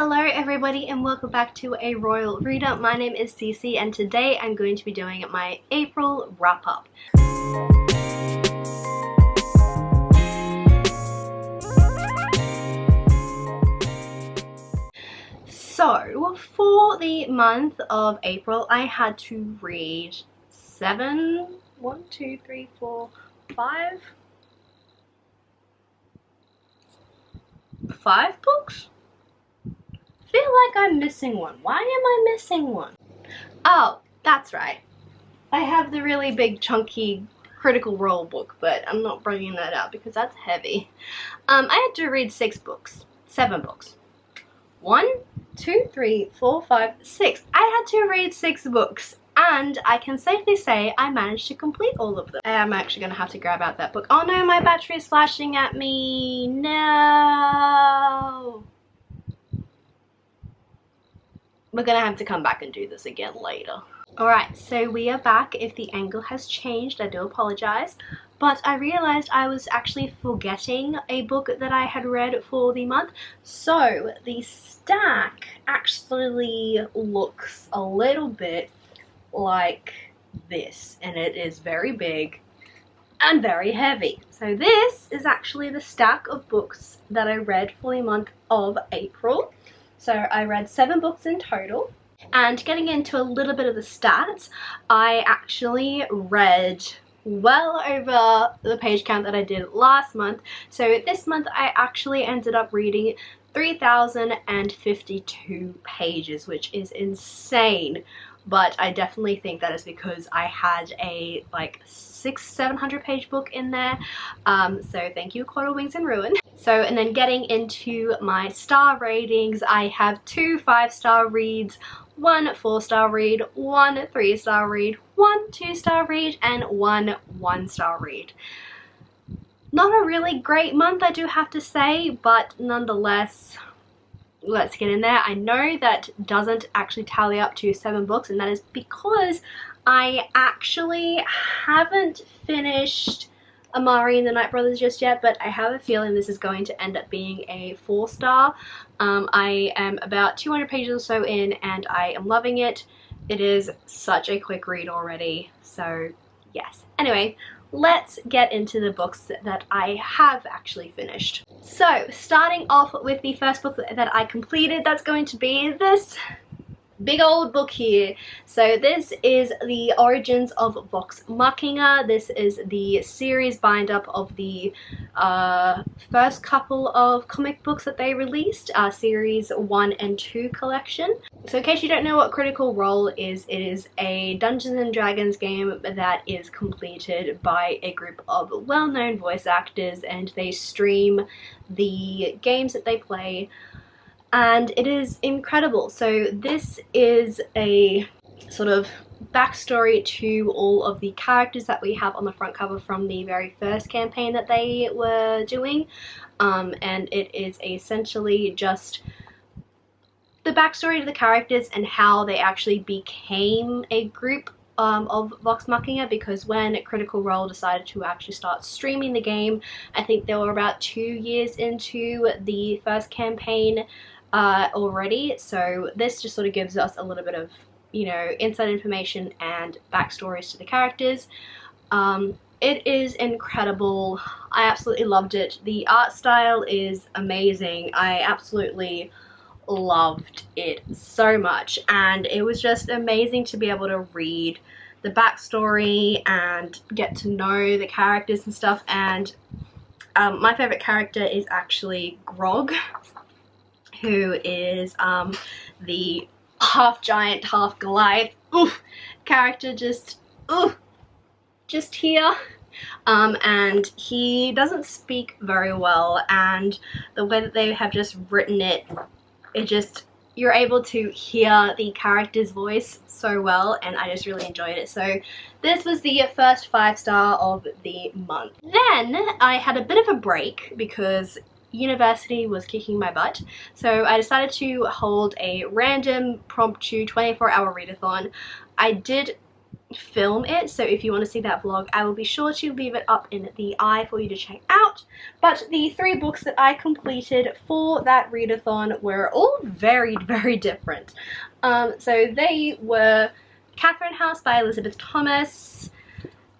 Hello everybody and welcome back to A Royal Reader. My name is Cece and today I'm going to be doing my April wrap up. So for the month of April I had to read five books? Feel like I'm missing one. Why am I missing one? Oh, that's right. I have the really big chunky Critical Role book, but I'm not bringing that out because that's heavy. I had to read 7 books. 1, 2, 3, 4, 5, 6. I had to read 6 books. And I can safely say I managed to complete all of them. I'm actually going to have to grab out that book. Oh no, my battery is flashing at me. No. We're going to have to come back and do this again later. Alright, so we are back. If the angle has changed, I do apologize. But I realized I was actually forgetting a book that I had read for the month. So the stack actually looks a little bit like this, and it is very big and very heavy. So this is actually the stack of books that I read for the month of April. So I read 7 books in total, and getting into a little bit of the stats, I actually read well over the page count that I did last month. So this month I actually ended up reading 3,052 pages, which is insane. But I definitely think that is because I had a like 600-700 page book in there. So thank you, Coral Wings and Ruin. So, and then getting into my star ratings, I have 2 5-star reads, 1 4-star read, 1 3-star read, 1 2-star read, and 1 1-star read. Not a really great month, I do have to say, but nonetheless, let's get in there. I know that doesn't actually tally up to 7 books, and that is because I actually haven't finished Amari and the Night Brothers just yet, but I have a feeling this is going to end up being a 4-star. I am about 200 pages or so in and I am loving it. It is such a quick read already, so yes. Anyway, let's get into the books that I have actually finished. So, starting off with the first book that I completed, that's going to be this big old book here. So this is the Origins of Vox Machina. This is the series bind-up of the first couple of comic books that they released, series 1 and 2 collection. So in case you don't know what Critical Role is, it is a Dungeons and Dragons game that is completed by a group of well-known voice actors, and they stream the games that they play, and it is incredible. So this is a sort of backstory to all of the characters that we have on the front cover from the very first campaign that they were doing, and it is essentially just the backstory to the characters and how they actually became a group of Vox Machina, because when Critical Role decided to actually start streaming the game, I think they were about 2 years into the first campaign already. So this just sort of gives us a little bit of, you know, inside information and backstories to the characters. It is incredible. I absolutely loved it. The art style is amazing. I absolutely loved it so much, and it was just amazing to be able to read the backstory and get to know the characters and stuff. And my favorite character is actually Grog, who is the half giant, half Goliath character, just here. And he doesn't speak very well, and the way that they have just written it, you're able to hear the character's voice so well, and I just really enjoyed it. So this was the first 5-star of the month. Then I had a bit of a break because university was kicking my butt, so I decided to hold a random impromptu 24-hour readathon. I did film it, so if you want to see that vlog, I will be sure to leave it up in the eye for you to check out. But the 3 books that I completed for that readathon were all very, very different. So they were Catherine House by Elisabeth Thomas,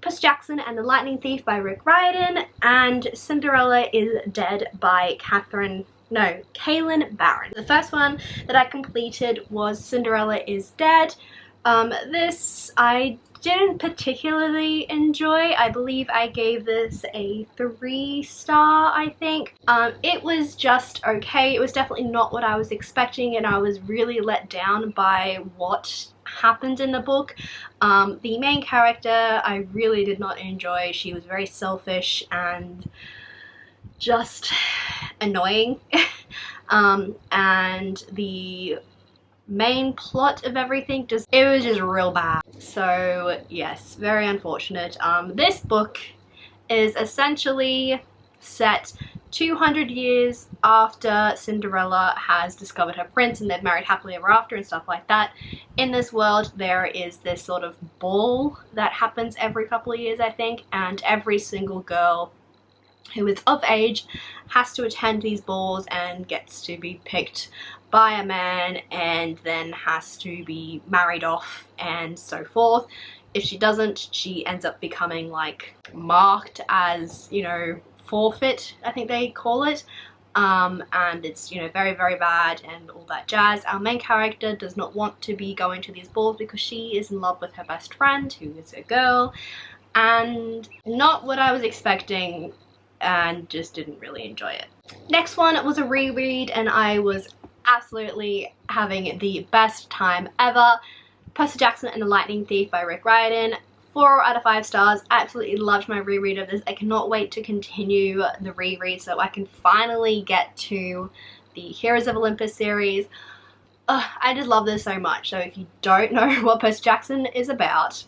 Percy Jackson and the Lightning Thief by Riordan, and Cinderella is Dead by Kaylnn Barron. The first one that I completed was Cinderella is Dead. This I didn't particularly enjoy. I believe I gave this a 3-star, I think. It was just okay. It was definitely not what I was expecting, and I was really let down by what happened in the book. The main character I really did not enjoy. She was very selfish and just annoying. And the main plot of everything it was just real bad. So yes, very unfortunate. This book is essentially set 200 years after Cinderella has discovered her prince and they've married happily ever after and stuff like that. In this world there is this sort of ball that happens every couple of years, I think, and every single girl who is of age has to attend these balls and gets to be picked by a man and then has to be married off and so forth. If she doesn't, she ends up becoming like marked as, you know, forfeit, I think they call it. And it's, you know, very, very bad and all that jazz. Our main character does not want to be going to these balls because she is in love with her best friend, who is a girl, and not what I was expecting, and just didn't really enjoy it. Next one was a reread, and I was absolutely having the best time ever. Percy Jackson and the Lightning Thief by Riordan. 4 out of 5 stars. Absolutely loved my reread of this. I cannot wait to continue the reread so I can finally get to the Heroes of Olympus series. I just love this so much. So if you don't know what Percy Jackson is about,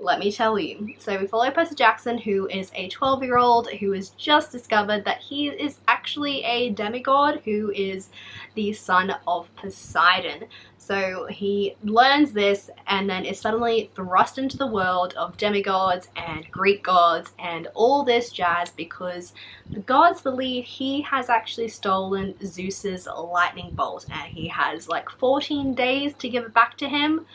let me tell you. So we follow Percy Jackson, who is a 12-year-old who has just discovered that he is actually a demigod who is the son of Poseidon. So he learns this and then is suddenly thrust into the world of demigods and Greek gods and all this jazz because the gods believe he has actually stolen Zeus's lightning bolt, and he has like 14 days to give it back to him.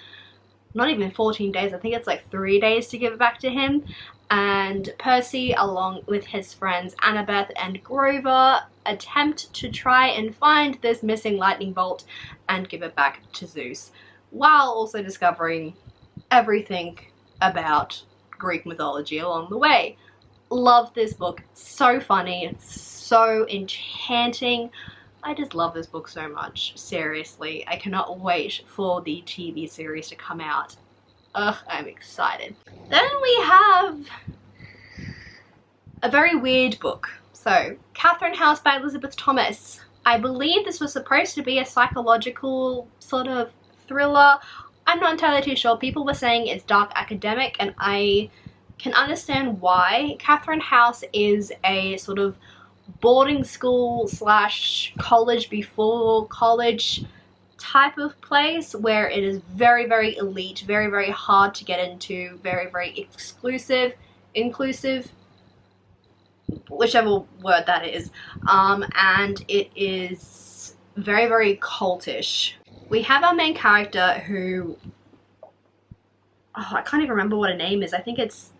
Not even 14 days, I think it's like 3 days to give it back to him. And Percy, along with his friends Annabeth and Grover, attempt to try and find this missing lightning bolt and give it back to Zeus, while also discovering everything about Greek mythology along the way. Love this book. So funny, so enchanting. I just love this book so much. Seriously, I cannot wait for the TV series to come out. Ugh, I'm excited. Then we have a very weird book. So, Catherine House by Elisabeth Thomas. I believe this was supposed to be a psychological sort of thriller. I'm not entirely too sure. People were saying it's dark academic, and I can understand why. Catherine House is a sort of boarding school / college before college type of place where it is very, very elite, very, very hard to get into, very, very exclusive, inclusive, whichever word that is, and it is very, very cultish. We have our main character who, I can't even remember what her name is. I think it's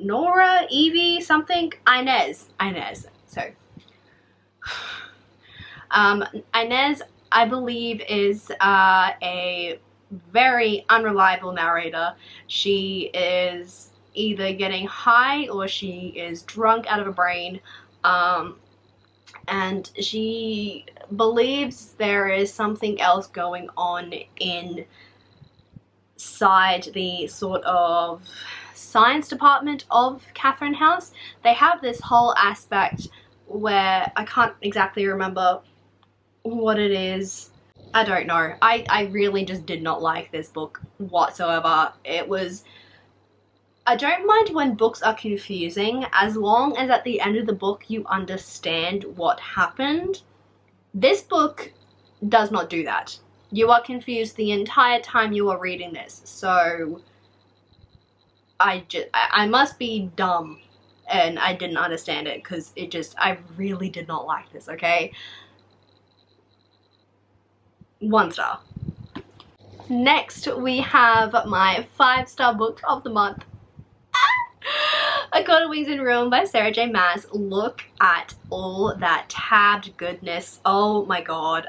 Nora, Evie, something, Inez. So, Inez, I believe, is a very unreliable narrator. She is either getting high or she is drunk out of her brain, and she believes there is something else going on inside the sort of science department of Catherine House. They have this whole aspect where I can't exactly remember what it is. I don't know. I really just did not like this book whatsoever. I don't mind when books are confusing as long as at the end of the book you understand what happened. This book does not do that. You are confused the entire time you are reading this. So I must be dumb and I didn't understand it, because I really did not like this, okay? 1 star. Next, we have my 5-star book of the month. A Court of Wings and Ruin by Sarah J Maas. Look at all that tabbed goodness. Oh my god.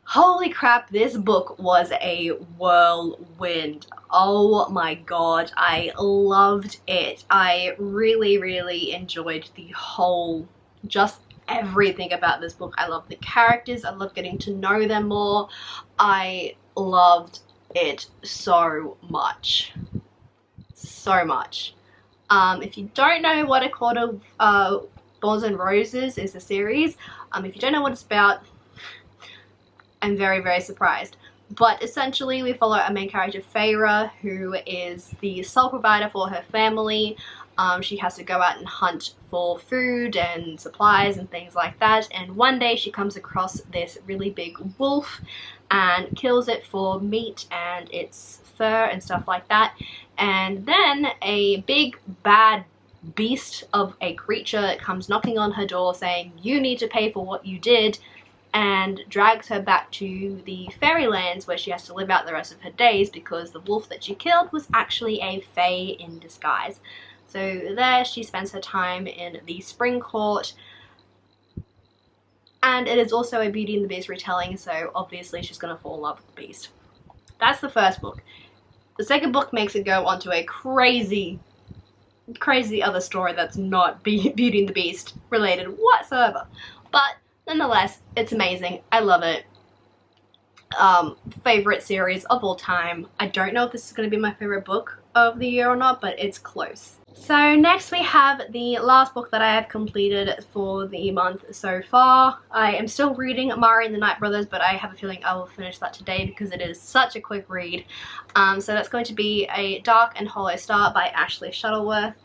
Holy crap, this book was a whirlwind. Oh my god, I loved it. I really, really enjoyed the whole, just everything about this book. I love the characters. I love getting to know them more. I loved it so much. So much. If you don't know what A Court of Thorns and Roses is, a series, if you don't know what it's about, I'm very, very surprised. But essentially we follow our main character Feyre, who is the sole provider for her family. She has to go out and hunt for food and supplies and things like that, and one day she comes across this really big wolf and kills it for meat and its fur and stuff like that. And then a big bad beast of a creature comes knocking on her door saying, you need to pay for what you did, and drags her back to the fairylands where she has to live out the rest of her days, because the wolf that she killed was actually a fae in disguise. So there she spends her time in the Spring Court, and it is also a Beauty and the Beast retelling, so obviously she's going to fall in love with the beast. That's the first book. The second book makes it go onto a crazy other story that's not Beauty and the Beast related whatsoever. But nonetheless, it's amazing. I love it. Favorite series of all time. I don't know if this is going to be my favorite book of the year or not, but it's close. So next we have the last book that I have completed for the month so far. I am still reading Mari and the Night Brothers, but I have a feeling I will finish that today because it is such a quick read. So that's going to be A Dark and Hollow Star by Ashley Shuttleworth.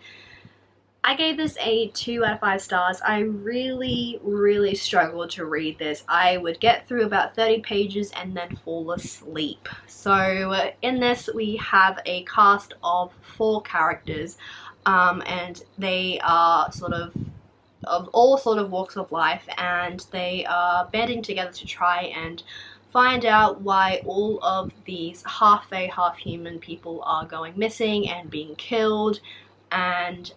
I gave this a 2 out of 5 stars. I really, really struggled to read this. I would get through about 30 pages and then fall asleep. So in this we have a cast of 4 characters, and they are sort of all sort of walks of life, and they are banding together to try and find out why all of these half-fae, half-human people are going missing and being killed. And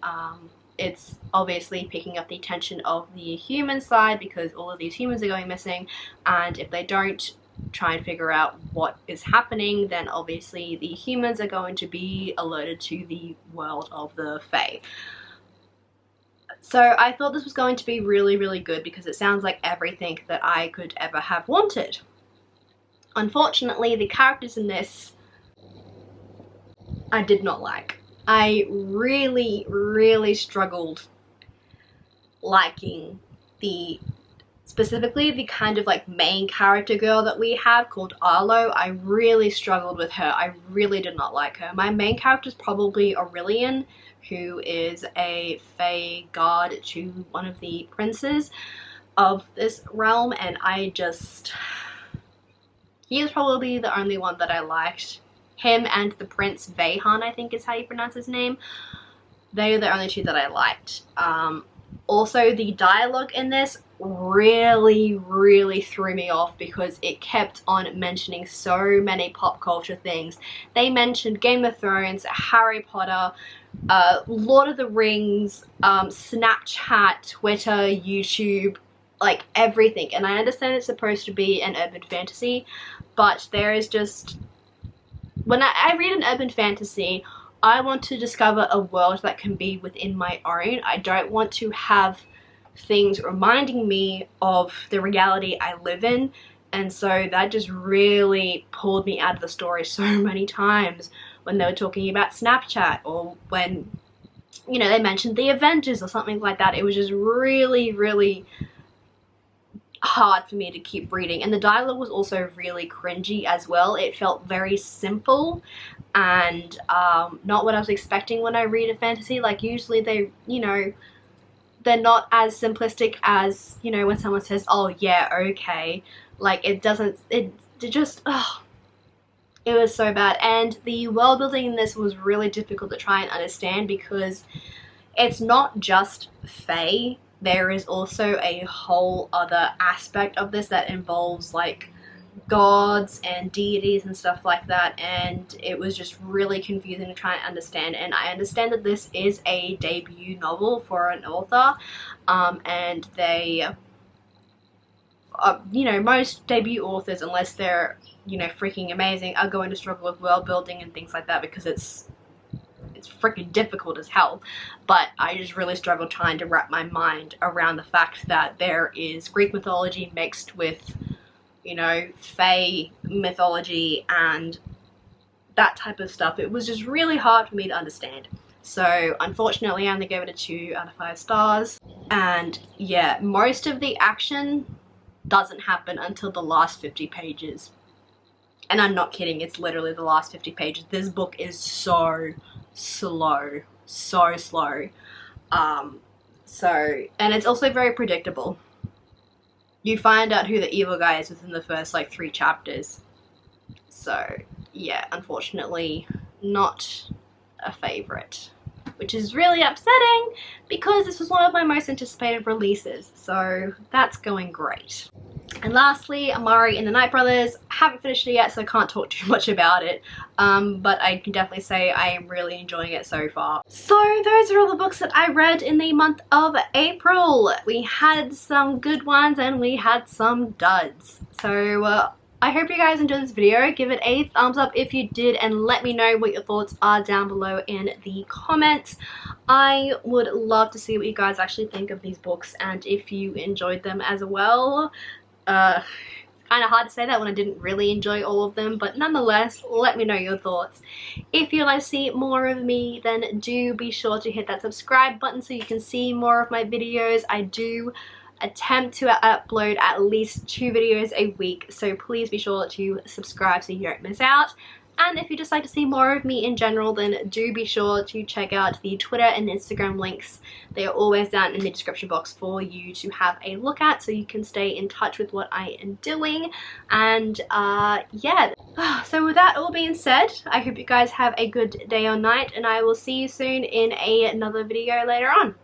it's obviously picking up the attention of the human side, because all of these humans are going missing, and if they don't try and figure out what is happening, then obviously the humans are going to be alerted to the world of the fae. So I thought this was going to be really, really good, because it sounds like everything that I could ever have wanted. Unfortunately, the characters in this I did not like. I really, really struggled liking specifically the kind of like main character girl that we have called Arlo. I really struggled with her. I really did not like her. My main character is probably Aurelian, who is a fae guard to one of the princes of this realm, and he is probably the only one that I liked. Him and the Prince Veyhan, I think is how you pronounce his name. They are the only 2 that I liked. Also, the dialogue in this really, really threw me off, because it kept on mentioning so many pop culture things. They mentioned Game of Thrones, Harry Potter, Lord of the Rings, Snapchat, Twitter, YouTube, like everything. And I understand it's supposed to be an urban fantasy, but there is just... When I read an urban fantasy, I want to discover a world that can be within my own. I don't want to have things reminding me of the reality I live in. And so that just really pulled me out of the story so many times, when they were talking about Snapchat, or when, you know, they mentioned the Avengers or something like that. It was just really, really hard for me to keep reading. And the dialogue was also really cringy as well. It felt very simple and not what I was expecting when I read a fantasy. Like, usually they, you know, they're not as simplistic as, you know, when someone says, oh yeah, okay. Like, it just, It was so bad, and the world building in this was really difficult to try and understand because it's not just fae. There is also a whole other aspect of this that involves like gods and deities and stuff like that, and it was just really confusing to try and understand. And I understand that this is a debut novel for an author, and they you know, most debut authors, unless they're, you know, freaking amazing, are going to struggle with world building and things like that because it's freaking difficult as hell. But I just really struggled trying to wrap my mind around the fact that there is Greek mythology mixed with, you know, fae mythology and that type of stuff. It was just really hard for me to understand. So unfortunately I only gave it a 2 out of 5 stars. And yeah, most of the action doesn't happen until the last 50 pages. And I'm not kidding, it's literally the last 50 pages. This book is so slow. So slow. And it's also very predictable. You find out who the evil guy is within the first like 3 chapters. So yeah, unfortunately not a favourite, which is really upsetting because this was one of my most anticipated releases, so that's going great. And lastly, Amari and the Night Brothers. I haven't finished it yet, so I can't talk too much about it, but I can definitely say I am really enjoying it so far. So those are all the books that I read in the month of April. We had some good ones and we had some duds. So I hope you guys enjoyed this video. Give it a thumbs up if you did, and let me know what your thoughts are down below in the comments. I would love to see what you guys actually think of these books and if you enjoyed them as well. Kind of hard to say that when I didn't really enjoy all of them, but nonetheless, let me know your thoughts. If you'd like to see more of me, then do be sure to hit that subscribe button so you can see more of my videos. I do attempt to upload at least 2 videos a week, so please be sure to subscribe so you don't miss out. And if you just like to see more of me in general, then do be sure to check out the Twitter and Instagram links. They are always down in the description box for you to have a look at so you can stay in touch with what I am doing. And yeah, so with that all being said, I hope you guys have a good day or night, and I will see you soon in another video later on.